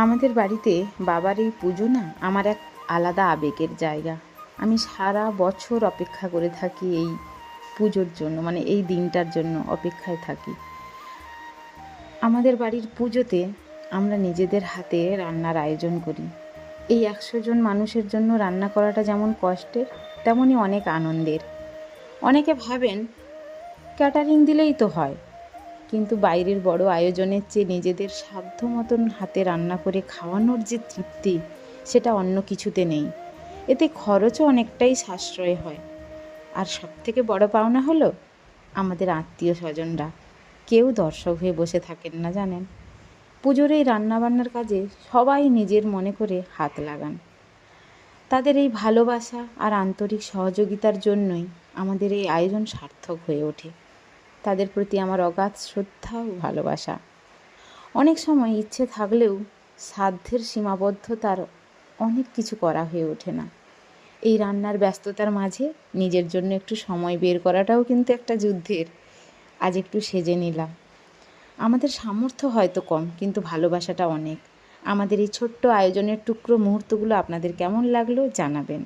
আমাদের বাড়িতে বাবার এই পুজো না আমার এক আলাদা আবেগের জায়গা। আমি সারা বছর অপেক্ষা করে থাকি এই পুজোর জন্য, মানে এই দিনটার জন্য অপেক্ষায় থাকি। আমাদের বাড়ির পুজোতে আমরা নিজেদের হাতে রান্নার আয়োজন করি। এই 100 জন মানুষের জন্য রান্না করাটা যেমন কষ্টের, তেমনই অনেক আনন্দের। অনেকে ভাবেন ক্যাটারিং দিলেই তো হয়, কিন্তু বাইরের বড় আয়োজনের চেয়ে নিজেদের সাধ্য মতন হাতে রান্না করে খাওয়ানোর যে তৃপ্তি, সেটা অন্য কিছুতে নেই। এতে খরচও অনেকটাই সাশ্রয় হয়। আর সবথেকে বড় পাওনা হলো আমাদের আত্মীয় স্বজনরা কেউ দর্শক হয়ে বসে থাকেন না, জানেন। পুজোর এই রান্নাবান্নার কাজে সবাই নিজের মনে করে হাত লাগান। তাদের এই ভালোবাসা আর আন্তরিক সহযোগিতার জন্যই আমাদের এই আয়োজন সার্থক হয়ে ওঠে। তাদের প্রতি আমার অগাধ শ্রদ্ধা ও ভালোবাসা। অনেক সময় ইচ্ছে থাকলেও সাধ্যের সীমাবদ্ধতার অনেক কিছু করা হয়ে ওঠে না। এই রান্নার ব্যস্ততার মাঝে নিজের জন্য একটু সময় বের করাটাও কিন্তু একটা যুদ্ধের। আজ একটু সেজে নিলাম। আমাদের সামর্থ্য হয়তো কম, কিন্তু ভালোবাসাটা অনেক। আমাদের এই ছোট্ট আয়োজনের টুকরো মুহূর্তগুলো আপনাদের কেমন লাগলো জানাবেন।